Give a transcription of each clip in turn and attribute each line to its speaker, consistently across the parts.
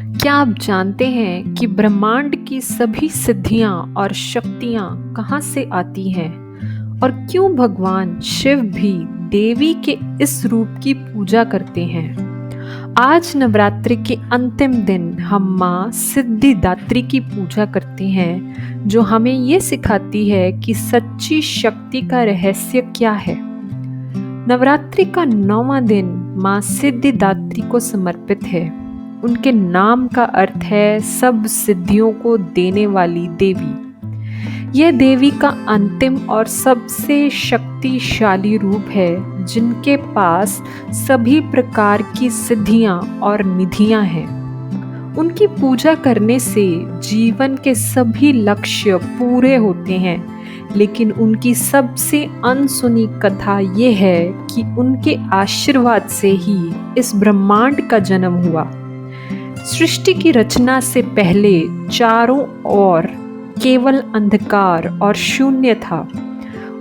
Speaker 1: क्या आप जानते हैं कि ब्रह्मांड की सभी सिद्धियां और शक्तियां कहाँ से आती हैं और क्यों भगवान शिव भी देवी के इस रूप की पूजा करते हैं? आज नवरात्रि के अंतिम दिन हम माँ सिद्धिदात्री की पूजा करते हैं, जो हमें ये सिखाती है कि सच्ची शक्ति का रहस्य क्या है। नवरात्रि का 9वां दिन माँ सिद्धिदात्री को समर्पित है। उनके नाम का अर्थ है सब सिद्धियों को देने वाली देवी। यह देवी का अंतिम और सबसे शक्तिशाली रूप है, जिनके पास सभी प्रकार की सिद्धियां और निधियां हैं। उनकी पूजा करने से जीवन के सभी लक्ष्य पूरे होते हैं, लेकिन उनकी सबसे अनसुनी कथा ये है कि उनके आशीर्वाद से ही इस ब्रह्मांड का जन्म हुआ। सृष्टि की रचना से पहले चारों ओर केवल अंधकार और शून्य था।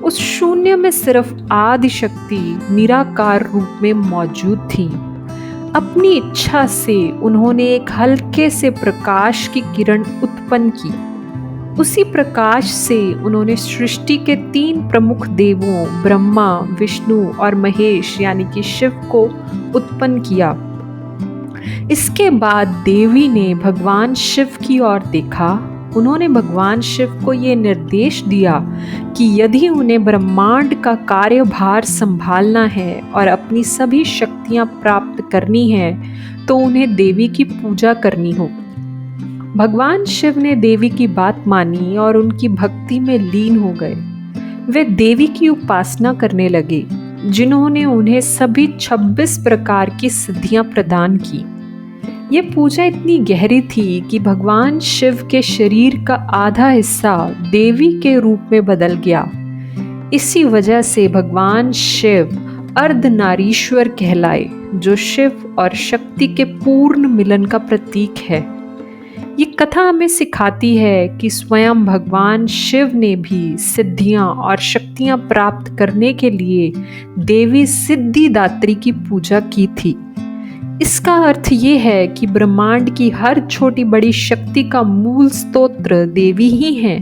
Speaker 1: उस शून्य में सिर्फ आदि शक्ति निराकार रूप में मौजूद थी। अपनी इच्छा से उन्होंने एक हल्के से प्रकाश की किरण उत्पन्न की। उसी प्रकाश से उन्होंने सृष्टि के 3 प्रमुख देवों ब्रह्मा, विष्णु और महेश यानी कि शिव को उत्पन्न किया। इसके बाद देवी ने भगवान शिव की ओर देखा। उन्होंने भगवान शिव को ये निर्देश दिया कि यदि उन्हें ब्रह्मांड का कार्यभार संभालना है और अपनी सभी शक्तियां प्राप्त करनी है, तो उन्हें देवी की पूजा करनी होगी। भगवान शिव ने देवी की बात मानी और उनकी भक्ति में लीन हो गए। वे देवी की उपासना करने लगे, जिन्होंने उन्हें सभी 26 प्रकार की सिद्धियां प्रदान की। ये पूजा इतनी गहरी थी कि भगवान शिव के शरीर का आधा हिस्सा देवी के रूप में बदल गया। इसी वजह से भगवान शिव अर्धनारीश्वर कहलाए, जो शिव और शक्ति के पूर्ण मिलन का प्रतीक है। ये कथा हमें सिखाती है कि स्वयं भगवान शिव ने भी सिद्धियां और शक्तियां प्राप्त करने के लिए देवी सिद्धिदात्री की पूजा की थी। इसका अर्थ ये है कि ब्रह्मांड की हर छोटी बड़ी शक्ति का मूल स्तोत्र देवी ही है।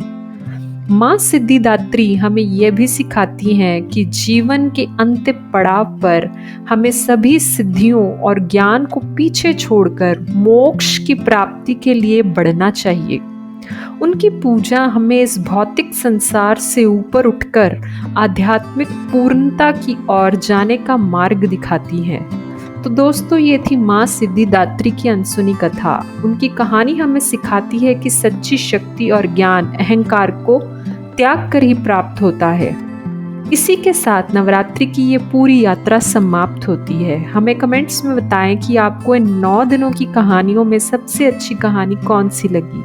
Speaker 1: माँ सिद्धिदात्री हमें यह भी सिखाती हैं कि जीवन के अंतिम पड़ाव पर हमें सभी सिद्धियों और ज्ञान को पीछे छोड़कर मोक्ष की प्राप्ति के लिए बढ़ना चाहिए। उनकी पूजा हमें इस भौतिक संसार से ऊपर उठकर आध्यात्मिक पूर्णता की ओर जाने का मार्ग दिखाती है। तो दोस्तों, ये थी माँ सिद्धिदात्री की अनसुनी कथा। उनकी कहानी हमें सिखाती है कि सच्ची शक्ति और ज्ञान अहंकार को त्याग कर ही प्राप्त होता है। इसी के साथ नवरात्रि की ये पूरी यात्रा समाप्त होती है। हमें कमेंट्स में बताएं कि आपको इन 9 दिनों की कहानियों में सबसे अच्छी कहानी कौन सी लगी।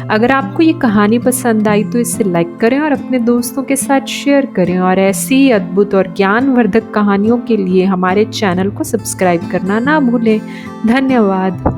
Speaker 1: अगर आपको ये कहानी पसंद आई तो इसे लाइक करें और अपने दोस्तों के साथ शेयर करें, और ऐसी ही अद्भुत और ज्ञानवर्धक कहानियों के लिए हमारे चैनल को सब्सक्राइब करना ना भूलें। धन्यवाद।